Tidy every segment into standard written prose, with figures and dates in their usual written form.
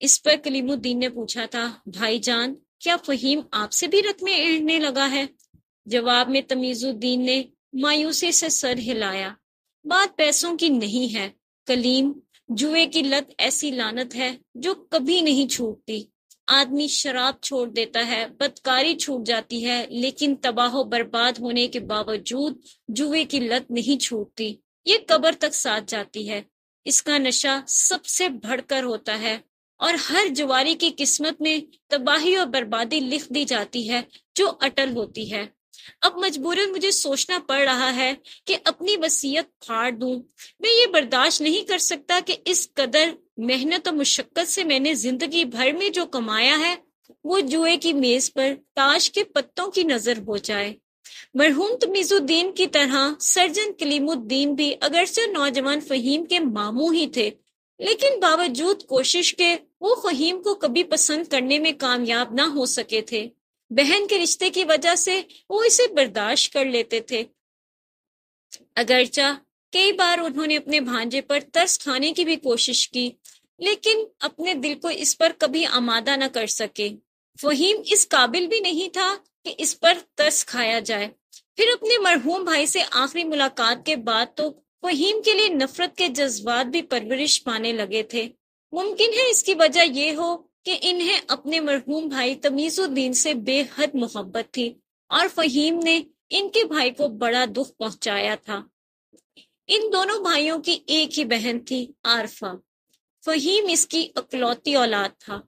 اس پر کلیم الدین نے پوچھا تھا، بھائی جان کیا فہیم آپ سے بھی رت میں اڑنے لگا ہے؟ جواب میں تمیز الدین نے مایوسی سے سر ہلایا، بات پیسوں کی نہیں ہے کلیم، جوئے کی لت ایسی لعنت ہے جو کبھی نہیں چھوٹتی۔ آدمی شراب چھوڑ دیتا ہے، بدکاری چھوٹ جاتی ہے، لیکن تباہ و برباد ہونے کے باوجود جوئے کی لت نہیں چھوٹتی، یہ قبر تک ساتھ جاتی ہے۔ اس کا نشہ سب سے بڑھ کر ہوتا ہے، اور ہر جواری کی قسمت میں تباہی اور بربادی لکھ دی جاتی ہے جو اٹل ہوتی ہے۔ اب مجبوراً مجھے سوچنا پڑ رہا ہے کہ اپنی وصیت پھاڑ دوں۔ میں یہ برداشت نہیں کر سکتا کہ اس قدر محنت اور مشقت سے میں نے زندگی بھر میں جو کمایا ہے وہ جوئے کی میز پر تاش کے پتوں کی نظر ہو جائے۔ مرحوم تمیز الدین کی طرح سرجن کلیم الدین بھی اگرچہ نوجوان فہیم کے ماموں ہی تھے، لیکن باوجود کوشش کے وہ فہیم کو کبھی پسند کرنے میں کامیاب نہ ہو سکے تھے۔ بہن کے رشتے کی وجہ سے وہ اسے برداشت کر لیتے تھے، اگرچہ کئی بار انہوں نے اپنے بھانجے پر ترس کھانے کی بھی کوشش کی، لیکن اپنے دل کو اس پر کبھی آمادہ نہ کر سکے۔ فہیم اس قابل بھی نہیں تھا کہ اس پر ترس کھایا جائے۔ پھر اپنے مرحوم بھائی سے آخری ملاقات کے بعد تو فہیم کے لیے نفرت کے جذبات بھی پرورش پانے لگے تھے۔ ممکن ہے اس کی وجہ یہ ہو کہ انہیں اپنے مرحوم بھائی تمیز الدین سے بے حد محبت تھی، اور فہیم نے ان کے بھائی کو بڑا دکھ پہنچایا تھا۔ ان دونوں بھائیوں کی ایک ہی بہن تھی، عارفہ۔ فہیم اس کی اکلوتی اولاد تھا۔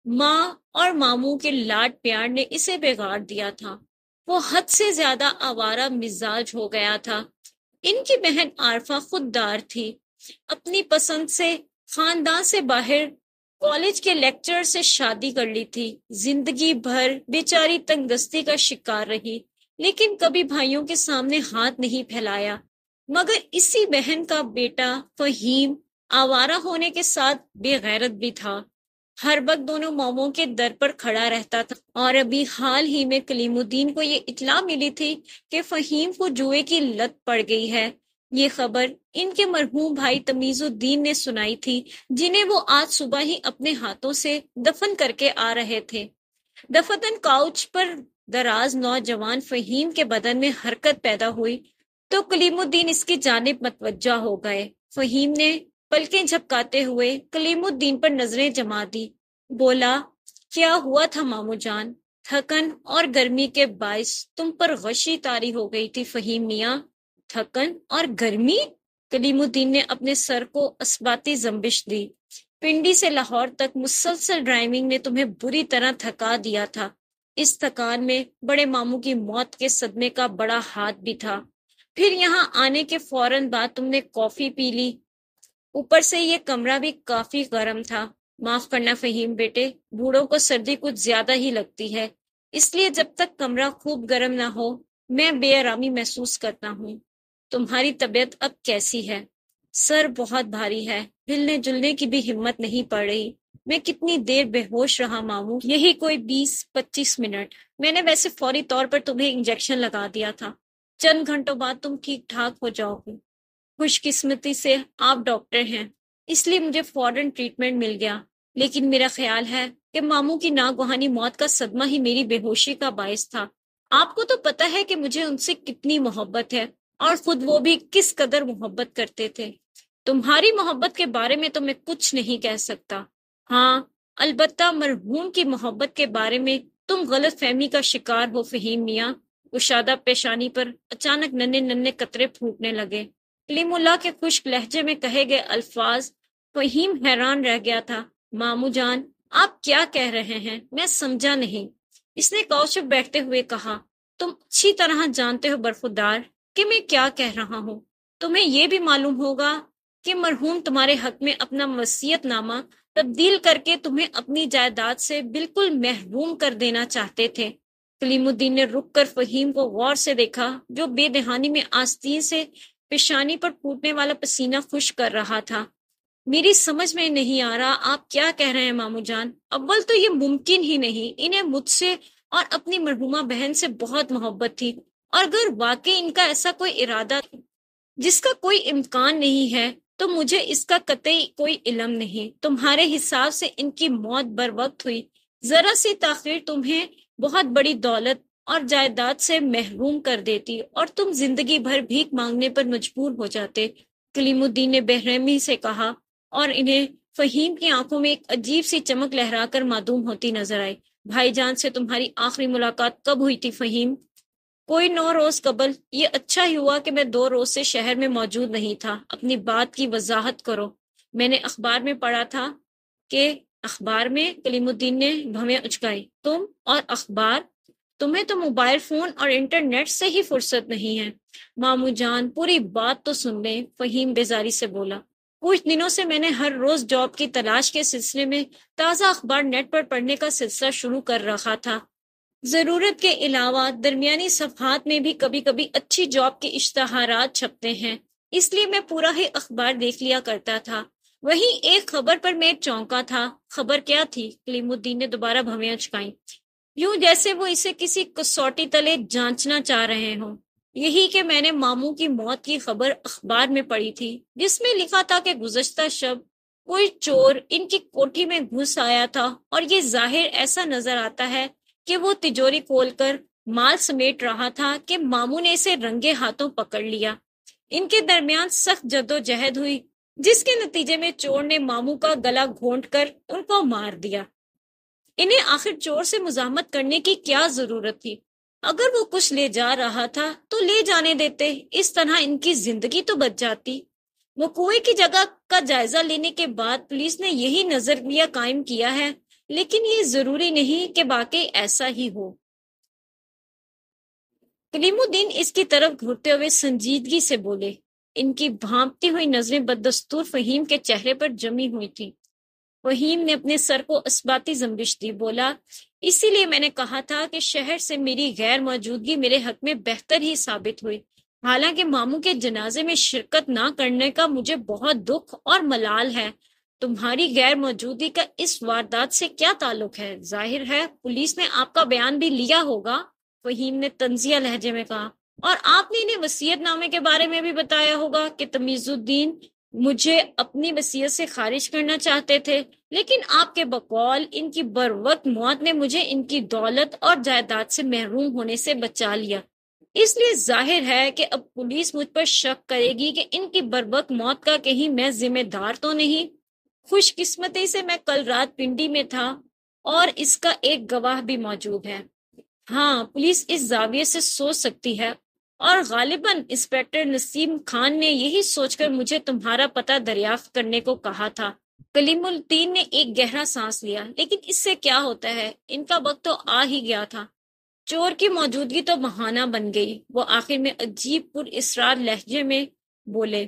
ماں اور ماموں کے لاڈ پیار نے اسے بگاڑ دیا تھا۔ وہ حد سے زیادہ آوارہ مزاج ہو گیا تھا۔ ان کی بہن عارفہ خوددار تھی، اپنی پسند سے خاندان سے باہر کالج کے لیکچرر سے شادی کر لی تھی۔ زندگی بھر بیچاری تنگ دستی کا شکار رہی، لیکن کبھی بھائیوں کے سامنے ہاتھ نہیں پھیلایا۔ مگر اسی بہن کا بیٹا فہیم آوارہ ہونے کے ساتھ بے غیرت بھی تھا۔ ہر وقت دونوں ماموں کے در پر کھڑا رہتا تھا، اور ابھی حال ہی میں کلیم الدین کو یہ اطلاع ملی تھی کہ فہیم کو جوئے کی لت پڑ گئی ہے۔ یہ خبر ان کے مرحوم بھائی تمیز الدین نے سنائی تھی، جنہیں وہ آج صبح ہی اپنے ہاتھوں سے دفن کر کے آ رہے تھے۔ دفتن کاؤچ پر دراز نوجوان فہیم کے بدن میں حرکت پیدا ہوئی تو کلیم الدین اس کی جانب متوجہ ہو گئے۔ فہیم نے پلکیں جھپکاتے ہوئے کلیم الدین پر نظریں جما دی، بولا، کیا ہوا تھا ماموں جان؟ تھکن اور گرمی کے باعث تم پر غشی طاری ہو گئی تھی فہیم میاں۔ تھکن اور گرمی؟ کلیم الدین نے اپنے سر کو اثباتی جنبش دی۔ پنڈی سے لاہور تک مسلسل ڈرائیونگ نے تمہیں بری طرح تھکا دیا تھا۔ اس تھکان میں بڑے ماموں کی موت کے صدمے کا بڑا ہاتھ بھی تھا۔ پھر یہاں آنے کے فوراً بعد تم نے کافی پی لی، اوپر سے یہ کمرہ بھی کافی گرم تھا۔ معاف کرنا فہیم بیٹے، بوڑھوں کو سردی کچھ زیادہ ہی لگتی ہے، اس لیے جب تک کمرہ خوب گرم نہ ہو میں بے آرامی محسوس کرتا ہوں۔ تمہاری طبیعت اب کیسی ہے؟ سر بہت بھاری ہے، ہلنے جلنے کی بھی ہمت نہیں پڑ رہی۔ میں کتنی دیر بے ہوش رہا ماموں؟ یہی کوئی 20-25 منٹ۔ میں نے ویسے فوری طور پر تمہیں انجیکشن لگا دیا تھا، چند گھنٹوں بعد تم ٹھیک ٹھاک ہو جاؤ گے۔ خوش قسمتی سے آپ ڈاکٹر ہیں، اس لیے مجھے فوراً ٹریٹمنٹ مل گیا، لیکن میرا خیال ہے کہ ماموں کی ناگہانی موت کا صدمہ ہی میری بے ہوشی کا باعث تھا۔ آپ کو تو پتہ ہے کہ مجھے ان سے کتنی محبت ہے، اور خود وہ بھی کس قدر محبت کرتے تھے۔ تمہاری محبت کے بارے میں تو میں کچھ نہیں کہہ سکتا۔ ہاں، البتہ مرحوم کی محبت کے بارے میں تم غلط فہمی کا شکار ہو فہیم میاں۔ کشادہ پیشانی پر اچانک ننھے ننھے قطرے پھوٹنے لگے۔ کلیم اللہ کے خشک لہجے میں کہے گئے الفاظ فہیم حیران رہ گیا تھا۔ ماموں جان، آپ کیا کہہ رہے ہیں؟ میں سمجھا نہیں۔ اس نے کوچ پر بیٹھتے ہوئے کہا، تم اچھی طرح جانتے ہو برخودار کہ میں کیا کہہ رہا ہوں۔ تمہیں یہ بھی معلوم ہوگا کہ مرحوم تمہارے حق میں اپنا وصیت نامہ تبدیل کر کے تمہیں اپنی جائیداد سے بالکل محروم کر دینا چاہتے تھے۔ کلیم الدین نے رک کر فہیم کو غور سے دیکھا، جو بے دہانی میں آستین سے پیشانی پر پھوٹنے والا پسینہ خشک کر رہا تھا۔ میری سمجھ میں نہیں آ رہا آپ کیا کہہ رہے ہیں ماموں جان۔ اول تو یہ ممکن ہی نہیں، انہیں مجھ سے اور اپنی مرحومہ بہن سے بہت محبت تھی، اور اگر واقعی ان کا ایسا کوئی ارادہ جس کا کوئی امکان نہیں ہے تو مجھے اس کا قطعی کوئی علم نہیں۔ تمہارے حساب سے ان کی موت بر وقت ہوئی، ذرا سی تاخیر تمہیں بہت بڑی دولت اور جائیداد سے محروم کر دیتی اور تم زندگی بھر بھیک مانگنے پر مجبور ہو جاتے۔ کلیم الدین نے بے رحمی سے کہا، اور انہیں فہیم کی آنکھوں میں ایک عجیب سی چمک لہرا کر معدوم ہوتی نظر آئی۔ بھائی جان سے تمہاری آخری ملاقات کب ہوئی تھی فہیم؟ کوئی 9 روز قبل۔ یہ اچھا ہی ہوا کہ میں 2 روز سے شہر میں موجود نہیں تھا۔ اپنی بات کی وضاحت کرو۔ میں نے اخبار میں پڑھا تھا کہ اخبار میں؟ کلیم الدین نے بھویں اچکائی۔ تم اور اخبار؟ تمہیں تو موبائل فون اور انٹرنیٹ سے ہی فرصت نہیں ہے۔ مامو جان پوری بات تو سن لیں، فہیم بیزاری سے بولا۔ کچھ دنوں سے میں نے ہر روز جاب کی تلاش کے سلسلے میں تازہ اخبار نیٹ پر پڑھنے کا سلسلہ شروع کر رکھا تھا۔ ضرورت کے علاوہ درمیانی صفحات میں بھی کبھی کبھی اچھی جاب کے اشتہارات چھپتے ہیں، اس لیے میں پورا ہی اخبار دیکھ لیا کرتا تھا۔ وہیں ایک خبر پر میں چونکا تھا۔ خبر کیا تھی؟ کلیم الدین نے دوبارہ بھویں اچکائیں، یوں جیسے وہ اسے کسی کسوٹی تلے جانچنا چاہ رہے ہوں۔ یہی کہ میں نے ماموں کی موت کی خبر اخبار میں پڑھی تھی، جس میں لکھا تھا کہ گزشتہ شب کوئی چور ان کی کوٹھی میں گھس آیا تھا، اور یہ ظاہر ایسا نظر آتا ہے کہ وہ تجوری کھول کر مال سمیٹ رہا تھا کہ ماموں نے اسے رنگے ہاتھوں پکڑ لیا۔ ان کے درمیان سخت جدوجہد ہوئی، جس کے نتیجے میں چور نے ماموں کا گلا گھونٹ کر ان کو مار دیا۔ انہیں آخر چور سے مزاحمت کرنے کی کیا ضرورت تھی؟ اگر وہ کچھ لے جا رہا تھا تو لے جانے دیتے، اس طرح ان کی زندگی تو بچ جاتی۔ وقوع کی جگہ کا جائزہ لینے کے بعد پولیس نے یہی نظریہ قائم کیا ہے، لیکن یہ ضروری نہیں کہ واقعی ایسا ہی ہو۔ کلیم الدین اس کی طرف گھورتے ہوئے سنجیدگی سے بولے۔ ان کی بھانپتی ہوئی نظریں بدستور فہیم کے چہرے پر جمی ہوئی تھیں۔ فہیم نے اپنے سر کو اثباتی جنبش دی، بولا، اسی لیے میں نے کہا تھا کہ شہر سے میری غیر موجودگی میرے حق میں بہتر ہی ثابت ہوئی۔ حالانکہ ماموں کے جنازے میں شرکت نہ کرنے کا مجھے بہت دکھ اور ملال ہے، تمہاری غیر موجودگی کا اس واردات سے کیا تعلق ہے؟ ظاہر ہے پولیس نے آپ کا بیان بھی لیا ہوگا، فہیم نے طنزیہ لہجے میں کہا، اور آپ نے انہیں وصیت نامے کے بارے میں بھی بتایا ہوگا کہ تمیز الدین مجھے اپنی وصیت سے خارج کرنا چاہتے تھے، لیکن آپ کے بقول ان کی بروقت موت نے مجھے ان کی دولت اور جائیداد سے محروم ہونے سے بچا لیا۔ اس لیے ظاہر ہے کہ اب پولیس مجھ پر شک کرے گی کہ ان کی بروقت موت کا کہیں میں ذمہ دار تو نہیں۔ خوش قسمتی سے میں کل رات پنڈی میں تھا اور اس کا ایک گواہ بھی موجود ہے۔ ہاں، پولیس اس زاویے سے سوچ سکتی ہے، اور غالباً انسپکٹر نسیم خان نے یہی سوچ کر مجھے تمہارا پتہ دریافت کرنے کو کہا تھا۔ کلیم الدین نے ایک گہرا سانس لیا، لیکن اس سے کیا ہوتا ہے، ان کا وقت تو آ ہی گیا تھا۔ چور کی موجودگی تو بہانہ بن گئی، وہ آخر میں عجیب پر اسرار لہجے میں بولے۔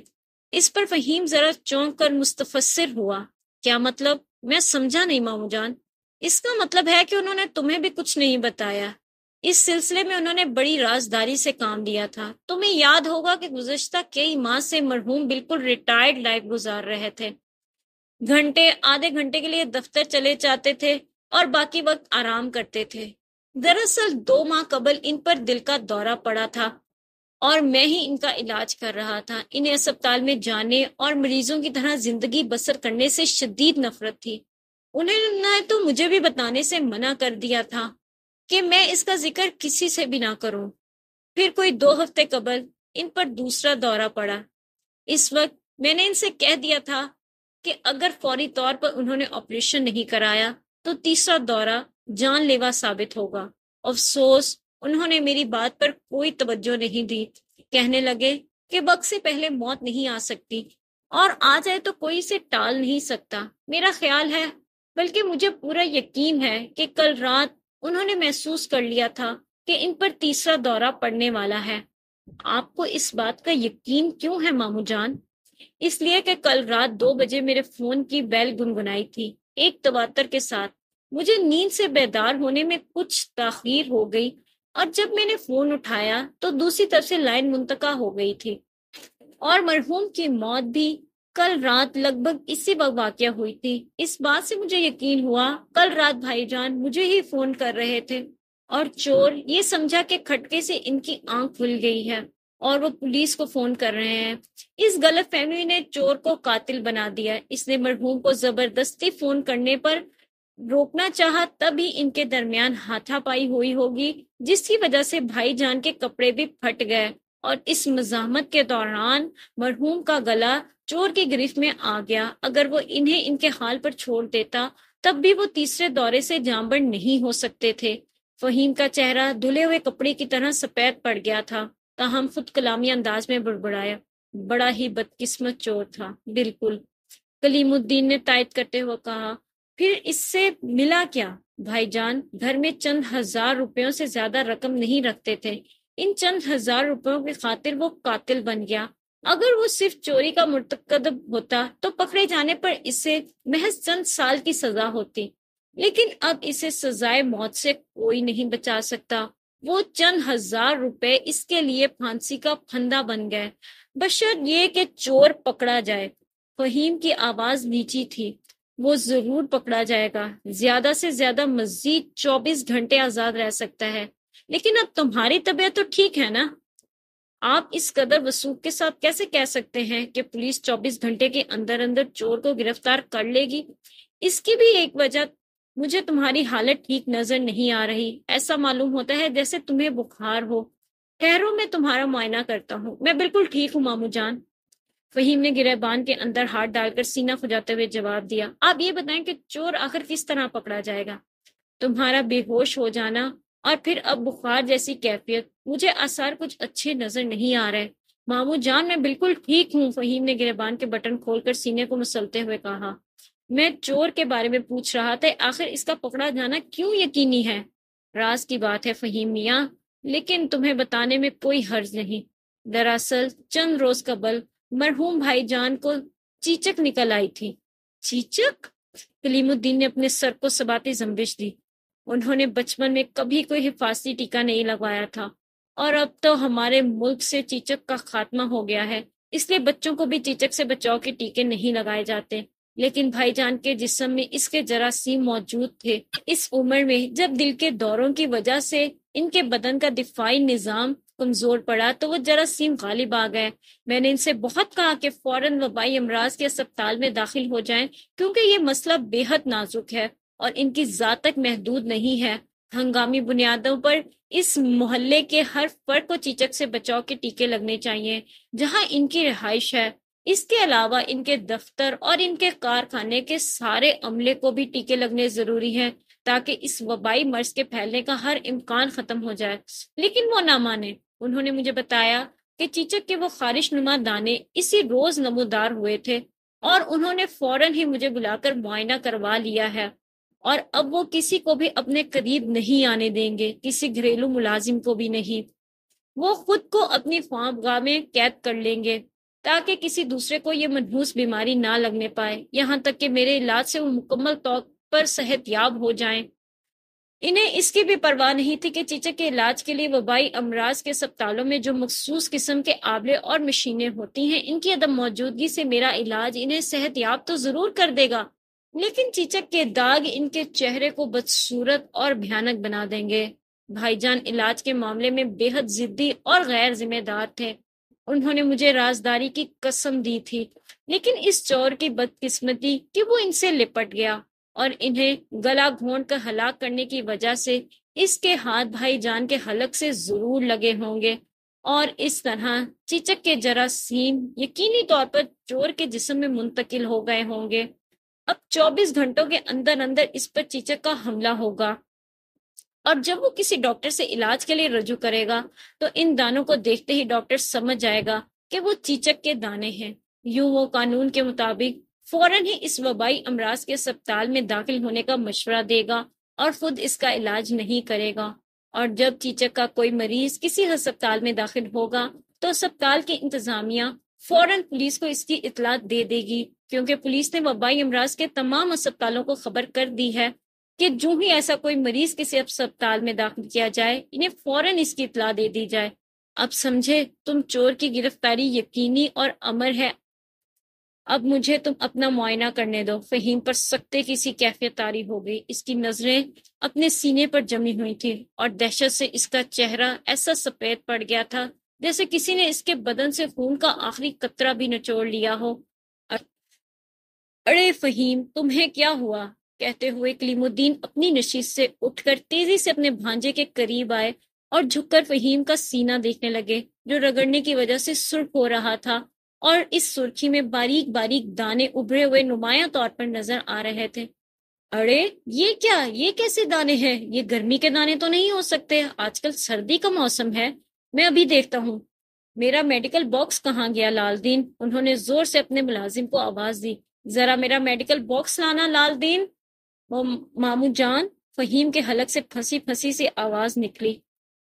اس پر فہیم ذرا چونک کر مستفسر ہوا۔ کیا مطلب؟ میں سمجھا نہیں مامو جان۔ اس کا مطلب ہے کہ انہوں نے تمہیں بھی کچھ نہیں بتایا۔ اس سلسلے میں انہوں نے بڑی رازداری سے کام لیا تھا۔ تمہیں یاد ہوگا کہ گزشتہ کئی ماہ سے مرحوم بالکل ریٹائرڈ لائف گزار رہے تھے، گھنٹے آدھے گھنٹے کے لیے دفتر چلے جاتے تھے اور باقی وقت آرام کرتے تھے۔ دراصل 2 ماہ قبل ان پر دل کا دورہ پڑا تھا اور میں ہی ان کا علاج کر رہا تھا۔ انہیں اسپتال میں جانے اور مریضوں کی طرح زندگی بسر کرنے سے شدید نفرت تھی۔ انہوں نے تو مجھے بھی بتانے سے منع کر دیا تھا کہ میں اس کا ذکر کسی سے بھی نہ کروں۔ پھر کوئی 2 ہفتے قبل ان پر دوسرا دورہ پڑا۔ اس وقت میں نے ان سے کہہ دیا تھا کہ اگر فوری طور پر انہوں نے آپریشن نہیں کرایا تو تیسرا دورہ جان لیوا ثابت ہوگا۔ افسوس انہوں نے میری بات پر کوئی توجہ نہیں دی، کہنے لگے کہ وقت سے پہلے موت نہیں آ سکتی، اور آ جائے تو کوئی اسے ٹال نہیں سکتا۔ میرا خیال ہے، بلکہ مجھے پورا یقین ہے کہ کل رات انہوں نے محسوس کر لیا تھا کہ ان پر تیسرا دورہ پڑنے والا ہے۔ آپ کو اس بات کا یقین کیوں ہے مامو جان؟ اس لیے کہ کل رات 2 بجے میرے فون کی بیل گنگنائی تھی، ایک تواتر کے ساتھ۔ مجھے نیند سے بیدار ہونے میں کچھ تاخیر ہو گئی، اور جب میں نے فون اٹھایا تو دوسری طرف سے لائن منقطع ہو گئی تھی۔ اور مرحوم کی موت بھی کل رات لگ بھگ اسی وقت واقع ہوئی تھی۔ اس بات سے مجھے یقین ہوا کل رات بھائی جان مجھے ہی فون کر رہے تھے، اور چور یہ سمجھا کہ کھٹکے سے ان کی آنکھ کھل گئی ہے۔ اور وہ پولیس کو فون کر رہے ہیں۔ اس غلط فہمی نے چور کو قاتل بنا دیا۔ اس نے مرحوم کو زبردستی فون کرنے پر روکنا چاہا، تبھی ان کے درمیان ہاتھا پائی ہوئی ہوگی، جس کی وجہ سے بھائی جان کے کپڑے بھی پھٹ گئے، اور اس مزاحمت کے دوران مرحوم کا گلا چور کی گرفت میں آ گیا۔ اگر وہ انہیں ان کے حال پر چھوڑ دیتا تب بھی وہ تیسرے دورے سے جانبر نہیں ہو سکتے تھے۔ فہیم کا چہرہ دھلے ہوئے کپڑے کی طرح سفید پڑ گیا تھا، تاہم خود کلامی انداز میں بڑبڑایا، بڑا ہی بدقسمت چور تھا۔ بالکل، کلیم الدین نے تائید کرتے ہوئے کہا۔ پھر اس سے ملا کیا؟ بھائی جان گھر میں چند ہزار روپیوں سے زیادہ رقم نہیں رکھتے تھے، ان چند ہزار روپیوں کی خاطر وہ قاتل بن گیا۔ اگر وہ صرف چوری کا مرتکب ہوتا تو پکڑے جانے پر اسے محض چند سال کی سزا ہوتی، لیکن اب اسے سزائے موت سے کوئی نہیں بچا سکتا۔ وہ چند ہزار روپے اس کے لیے پھانسی کا پھندا بن گئے، بشرط یہ کہ چور پکڑا جائے۔ فہیم کی آواز نیچی تھی۔ وہ ضرور پکڑا جائے گا، زیادہ سے زیادہ مزید 24 گھنٹے آزاد رہ سکتا ہے، لیکن اب تمہاری طبیعت تو ٹھیک ہے نا؟ آپ اس قدر وثوق کے ساتھ کیسے کہہ سکتے ہیں کہ پولیس 24 گھنٹے کے اندر اندر چور کو گرفتار کر لے گی؟ اس کی بھی ایک وجہ، مجھے تمہاری حالت ٹھیک نظر نہیں آ رہی، ایسا معلوم ہوتا ہے جیسے تمہیں بخار ہو۔ ٹھہرو میں تمہارا معائنہ کرتا ہوں۔ میں بالکل ٹھیک ہوں ماموں جان۔ فہیم نے گریبان کے اندر ہاتھ ڈال کر سینہ کھجاتے ہوئے جواب دیا۔ آپ یہ بتائیں کہ چور آخر کس طرح پکڑا جائے گا؟ تمہارا بے ہوش ہو جانا اور پھر اب بخار جیسی کیفیت، مجھے آثار کچھ اچھے نظر نہیں آ رہے۔ ماموں جان میں بالکل ٹھیک ہوں، فہیم نے گریبان کے بٹن کھول کر سینے کو مسلتے ہوئے کہا۔ میں چور کے بارے میں پوچھ رہا تھا، آخر اس کا پکڑا جانا کیوں یقینی ہے؟ راز کی بات ہے فہیم میاں، لیکن تمہیں بتانے میں کوئی حرج نہیں۔ دراصل چند روز قبل مرحوم بھائی جان کو چیچک نکل آئی تھی۔ چیچک؟ کلیم الدین نے اپنے سر کو سباتی جنبش دی۔ انہوں نے بچپن میں کبھی کوئی حفاظتی ٹیکہ نہیں لگوایا تھا، اور اب تو ہمارے ملک سے چیچک کا خاتمہ ہو گیا ہے، اس لیے بچوں کو بھی چیچک سے بچاؤ کے ٹیکے نہیں لگائے جاتے۔ لیکن بھائی جان کے جسم میں اس کے جراثیم موجود تھے۔ اس عمر میں جب دل کے دوروں کی وجہ سے ان کے بدن کا دفاعی نظام کمزور پڑا تو وہ جراثیم غالب آ گئے۔ میں نے ان سے بہت کہا کہ فوراً وبائی امراض کے اسپتال میں داخل ہو جائیں، کیونکہ یہ مسئلہ بے حد نازک ہے اور ان کی ذات تک محدود نہیں ہے۔ ہنگامی بنیادوں پر اس محلے کے ہر فرد کو چیچک سے بچاؤ کے ٹیکے لگنے چاہیے جہاں ان کی رہائش ہے۔ اس کے علاوہ ان کے دفتر اور ان کے کارخانے کے سارے عملے کو بھی ٹیکے لگنے ضروری ہیں، تاکہ اس وبائی مرض کے پھیلنے کا ہر امکان ختم ہو جائے۔ لیکن وہ نہ مانے۔ انہوں نے مجھے بتایا کہ چیچک کے وہ خارش نما دانے اسی روز نمودار ہوئے تھے، اور انہوں نے فوراً ہی مجھے بلا کر معائنہ کروا لیا ہے، اور اب وہ کسی کو بھی اپنے قریب نہیں آنے دیں گے، کسی گھریلو ملازم کو بھی نہیں۔ وہ خود کو اپنی خوابگاہ میں قید کر لیں گے تاکہ کسی دوسرے کو یہ منحوس بیماری نہ لگنے پائے، یہاں تک کہ میرے علاج سے وہ مکمل طور پر صحت یاب ہو جائیں۔ انہیں اس کی بھی پرواہ نہیں تھی کہ چیچک کے علاج کے لیے وبائی امراض کے اسپتالوں میں جو مخصوص قسم کے آلے اور مشینیں ہوتی ہیں، ان کی عدم موجودگی سے میرا علاج انہیں صحت یاب تو ضرور کر دے گا، لیکن چیچک کے داغ ان کے چہرے کو بدصورت اور بھیانک بنا دیں گے۔ بھائی جان علاج کے معاملے میں بے حد ضدی اور غیر ذمہ دار تھے۔ انہوں نے مجھے رازداری کی قسم دی تھی، لیکن اس چور کی بدقسمتی کہ وہ ان سے لپٹ گیا، اور انہیں گلا گھونٹ کر ہلاک کرنے کی وجہ سے اس کے ہاتھ بھائی جان کے حلق سے ضرور لگے ہوں گے، اور اس طرح چیچک کے جراثیم یقینی طور پر چور کے جسم میں منتقل ہو گئے ہوں گے۔ اب 24 گھنٹوں کے اندر اندر اس پر چیچک کا حملہ ہوگا، اور جب وہ کسی ڈاکٹر سے علاج کے لیے رجوع کرے گا تو ان دانوں کو دیکھتے ہی ڈاکٹر سمجھ جائے گا کہ وہ چیچک کے دانے ہیں۔ یوں وہ قانون کے مطابق فوراً ہی اس وبائی امراض کے اسپتال میں داخل ہونے کا مشورہ دے گا اور خود اس کا علاج نہیں کرے گا، اور جب چیچک کا کوئی مریض کسی ہسپتال میں داخل ہوگا تو اسپتال کی انتظامیہ فوراً پولیس کو اس کی اطلاع دے دے گی، کیونکہ پولیس نے وبائی امراض کے تمام اسپتالوں کو خبر کر دی ہے کہ جو ہی ایسا کوئی مریض کسی اسپتال میں داخل کیا جائے، انہیں فوراً اس کی اطلاع دے دی جائے۔ اب سمجھے تم؟ چور کی گرفتاری یقینی اور امر ہے۔ اب مجھے تم اپنا معائنہ کرنے دو۔ فہیم پر سکتے کی سی کیفیت طاری ہو گئی، اس کی نظریں اپنے سینے پر جمی ہوئی تھیں، اور دہشت سے اس کا چہرہ ایسا سفید پڑ گیا تھا جیسے کسی نے اس کے بدن سے خون کا آخری قطرہ بھی نچوڑ لیا ہو۔ ارے فہیم، تمہیں کیا ہوا؟ کہتے ہوئے کلیم الدین اپنی نشست سے اٹھ کر تیزی سے اپنے بھانجے کے قریب آئے اور جھک کر فہیم کا سینہ دیکھنے لگے، جو رگڑنے کی وجہ سے سرخ ہو رہا تھا، اور اس سرخی میں باریک باریک دانے ابھرے ہوئے نمایاں طور پر نظر آ رہے تھے۔ ارے یہ کیا، یہ کیسے دانے ہیں؟ یہ گرمی کے دانے تو نہیں ہو سکتے، آج کل سردی کا موسم ہے، میں ابھی دیکھتا ہوں۔ میرا میڈیکل باکس کہاں گیا لال دین؟ انہوں نے زور سے اپنے ملازم کو آواز دی۔ ذرا میرا میڈیکل باکس لانا لال دین۔ مامو جان، فہیم کے حلق سے پھنسی پھنسی سی آواز نکلی۔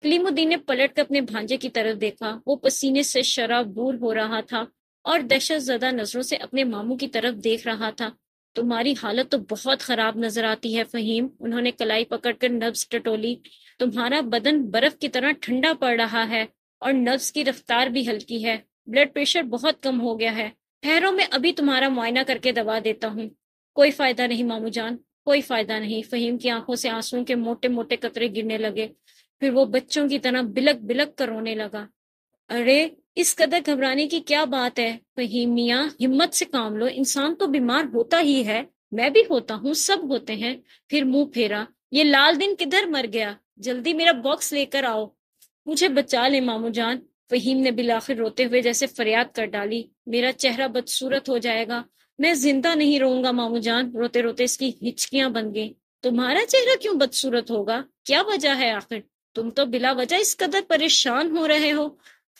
کلیم الدین نے پلٹ کر اپنے بھانجے کی طرف دیکھا، وہ پسینے سے شرابور ہو رہا تھا اور دہشت زدہ نظروں سے اپنے ماموں کی طرف دیکھ رہا تھا۔ تمہاری حالت تو بہت خراب نظر آتی ہے فہیم، انہوں نے کلائی پکڑ کر نبض ٹٹولی۔ تمہارا بدن برف کی طرح ٹھنڈا پڑ رہا ہے اور نبض کی رفتار بھی ہلکی ہے، بلڈ پریشر بہت کم ہو گیا ہے۔ ٹھہرو، میں ابھی تمہارا معائنہ کر کے دوا دیتا ہوں۔ کوئی فائدہ نہیں مامو جان، کوئی فائدہ نہیں۔ فہیم کی آنکھوں سے آنسوں کے موٹے موٹے قطرے گرنے لگے، پھر وہ بچوں کی طرح بلک بلک کر رونے لگا۔ ارے اس قدر گھبرانے کی کیا بات ہے فہیم میاں، ہمت سے کام لو، انسان تو بیمار ہوتا ہی ہے، میں بھی ہوتا ہوں، سب ہوتے ہیں۔ پھر منہ پھیرا۔ یہ لال دن کدھر مر گیا؟ جلدی میرا باکس لے کر آؤ، مجھے بچا لے مامو جان۔ فہیم نے بالآخر روتے ہوئے جیسے فریاد کر ڈالی۔ میرا چہرہ بدصورت ہو جائے گا، میں زندہ نہیں رہوں گا مامو جان۔ روتے روتے اس کی ہچکیاں بن گئیں۔ تمہارا چہرہ کیوں بدصورت ہوگا؟ کیا وجہ ہے آخر؟ تم تو بلا وجہ اس قدر پریشان ہو رہے ہو۔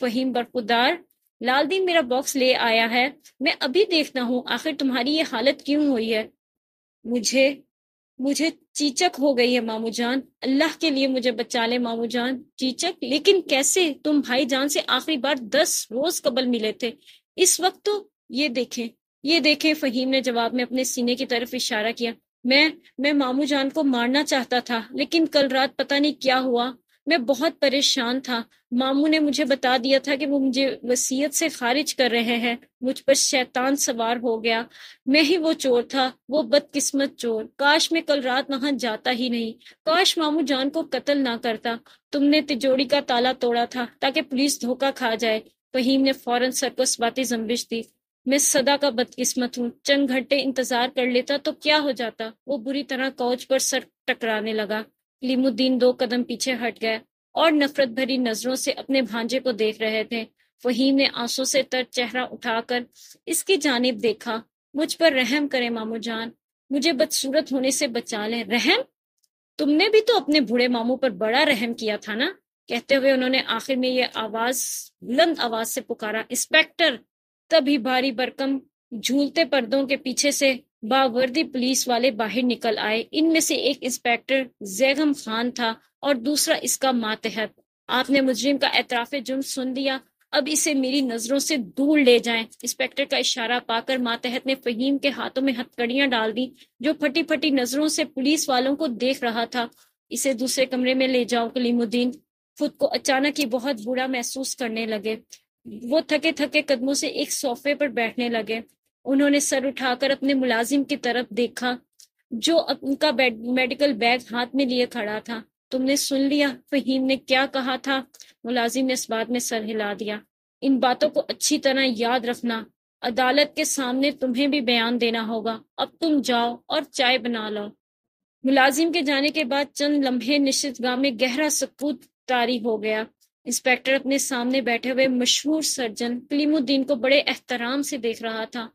فہیم برخودار، لال دین میرا باکس لے آیا ہے، میں ابھی دیکھتا ہوں آخر تمہاری یہ حالت کیوں ہوئی ہے۔ مجھے چیچک ہو گئی ہے مامو جان، اللہ کے لیے مجھے بچا لے مامو جان۔ چیچک؟ لیکن کیسے؟ تم بھائی جان سے آخری بار 10 روز قبل ملے تھے، اس وقت تو یہ دیکھیں فہیم نے جواب میں اپنے سینے کی طرف اشارہ کیا۔ میں مامو جان کو مارنا چاہتا تھا، لیکن کل رات پتہ نہیں کیا ہوا، میں بہت پریشان تھا۔ ماموں نے مجھے بتا دیا تھا کہ وہ مجھے وصیت سے خارج کر رہے ہیں، مجھ پر شیطان سوار ہو گیا، میں ہی وہ چور تھا، وہ بدقسمت چور۔ کاش میں کل رات وہاں جاتا ہی نہیں، کاش ماموں جان کو قتل نہ کرتا۔ تم نے تجوڑی کا تالا توڑا تھا تاکہ پولیس دھوکہ کھا جائے۔ فہیم نے فوراً سر کو اثباتی زنبش دی۔ میں صدا کا بدقسمت ہوں، چند گھنٹے انتظار کر لیتا تو کیا ہو جاتا۔ وہ بری طرح کوچ پر سر ٹکرانے لگا۔ کلیم الدین 2 قدم پیچھے ہٹ گئے اور نفرت بھری نظروں سے اپنے بھانجے کو دیکھ رہے تھے۔ فہیم نے آنسوں سے تر چہرہ اٹھا کر اس کی جانب دیکھا۔ مجھ پر رحم کریں مامو جان، مجھے بدصورت ہونے سے بچا لیں۔ رحم؟ تم نے بھی تو اپنے بوڑھے ماموں پر بڑا رحم کیا تھا نا؟ کہتے ہوئے انہوں نے آخر میں یہ بلند آواز سے پکارا، انسپیکٹر۔ تبھی بھاری بھرکم جھولتے پردوں کے پیچھے سے باوردی پولیس والے باہر نکل آئے۔ ان میں سے ایک انسپیکٹر زیغم خان تھا اور دوسرا اس کا ماتحت۔ آپ نے مجرم کا اعتراف جرم سن لیا، اب اسے میری نظروں سے دور لے جائیں۔ انسپیکٹر کا اشارہ پا کر ماتحت نے فہیم کے ہاتھوں میں ہتھکڑیاں ڈال دی، جو پھٹی پھٹی نظروں سے پولیس والوں کو دیکھ رہا تھا۔ اسے دوسرے کمرے میں لے جاؤ۔ کلیم الدین خود کو اچانک ہی بہت برا محسوس کرنے لگے۔ وہ تھکے تھکے قدموں سے ایک صوفے پر بیٹھنے لگے۔ انہوں نے سر اٹھا کر اپنے ملازم کی طرف دیکھا، جو ان کا میڈیکل بیگ ہاتھ میں لیے کھڑا تھا۔ تم نے سن لیا فہیم نے کیا کہا تھا؟ ملازم نے اس بات میں سر ہلا دیا۔ ان باتوں کو اچھی طرح یاد رکھنا، عدالت کے سامنے تمہیں بھی بیان دینا ہوگا۔ اب تم جاؤ اور چائے بنا لو۔ ملازم کے جانے کے بعد چند لمحے نشست گاہ میں گہرا سکوت طاری ہو گیا۔ انسپیکٹر اپنے سامنے بیٹھے ہوئے مشہور سرجن کلیم الدین کو بڑے احترام سے دیکھ رہا تھا۔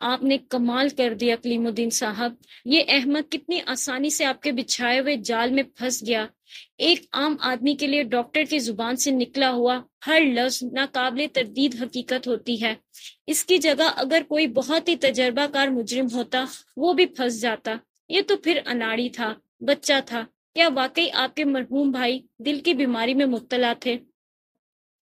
آپ نے کمال کر دیا کلیم الدین صاحب، یہ احمد کتنی آسانی سے آپ کے بچھائے ہوئے جال میں پھنس گیا۔ ایک عام آدمی کے لیے ڈاکٹر کی زبان سے نکلا ہوا ہر لفظ ناقابل تردید حقیقت ہوتی ہے۔ اس کی جگہ اگر کوئی بہت ہی تجربہ کار مجرم ہوتا، وہ بھی پھنس جاتا۔ یہ تو پھر اناڑی تھا، بچہ تھا۔ کیا واقعی آپ کے مرحوم بھائی دل کی بیماری میں مبتلا تھے؟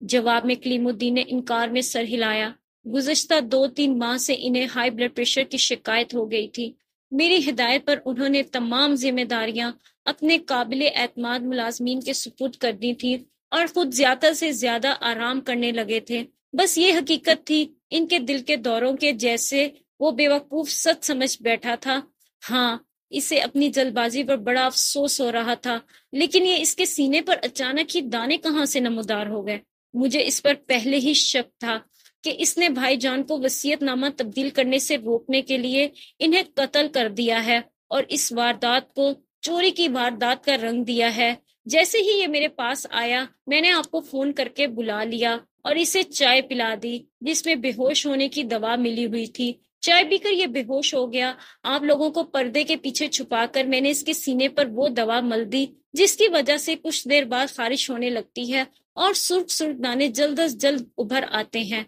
جواب میں کلیم الدین نے انکار میں سر ہلایا۔ گزشتہ 2-3 ماہ سے انہیں ہائی بلڈ پریشر کی شکایت ہو گئی تھی۔ میری ہدایت پر انہوں نے تمام ذمہ داریاں اپنے قابل اعتماد ملازمین کے سپرد کر دی تھی اور خود زیادہ سے زیادہ آرام کرنے لگے تھے۔ بس یہ حقیقت تھی، ان کے دل کے دوروں کے جیسے وہ بے وقوف سچ سمجھ بیٹھا تھا۔ ہاں، اسے اپنی جلد بازی پر بڑا افسوس ہو رہا تھا، لیکن یہ اس کے سینے پر اچانک ہی دانے کہاں سے نمودار ہو گئے؟ مجھے اس پر پہلے ہی شک تھا کہ اس نے بھائی جان کو وصیت نامہ تبدیل کرنے سے روکنے کے لیے انہیں قتل کر دیا ہے اور اس واردات کو چوری کی واردات کا رنگ دیا ہے۔ جیسے ہی یہ میرے پاس آیا میں نے آپ کو فون کر کے بلا لیا اور اسے چائے پلا دی جس میں بے ہوش ہونے کی دوا ملی ہوئی تھی۔ چائے پی کر یہ بے ہوش ہو گیا۔ آپ لوگوں کو پردے کے پیچھے چھپا کر میں نے اس کے سینے پر وہ دوا مل دی جس کی وجہ سے کچھ دیر بعد خارش ہونے لگتی ہے اور سرخ سرخ دانے جلد از جلد ابھر آتے ہیں۔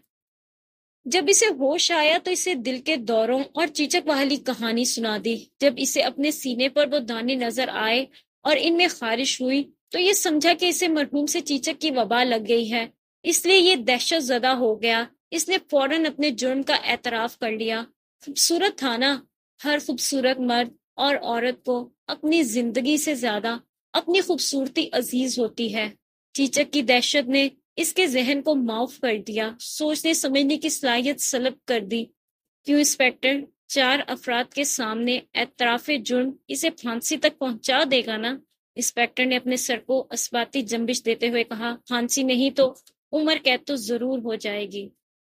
جب اسے ہوش آیا تو اسے دل کے دوروں اور چیچک والی کہانی سنا دی۔ جب اسے اپنے سینے پر وہ دانے نظر آئے اور ان میں خارش ہوئی تو یہ سمجھا کہ اسے مرحوم سے چیچک کی وبا لگ گئی ہے، اس لیے یہ دہشت زدہ ہو گیا۔ اس نے فوراً اپنے جرم کا اعتراف کر لیا۔ خوبصورت تھا نا؟ ہر خوبصورت مرد اور عورت کو اپنی زندگی سے زیادہ اپنی خوبصورتی عزیز ہوتی ہے۔ چیچک کی دہشت نے اس کے ذہن کو معاف کر دیا، سوچنے سمجھنے کی صلاحیت سلب کر دی۔ کیوں انسپکٹر؟ 4 افراد کے سامنے اعتراف جرم اسے پھانسی تک پہنچا دے گا نا؟ انسپکٹر نے اپنے سر کو اثباتی جنبش دیتے ہوئے کہا۔ پھانسی نہیں تو عمر قید تو ضرور ہو جائے گی۔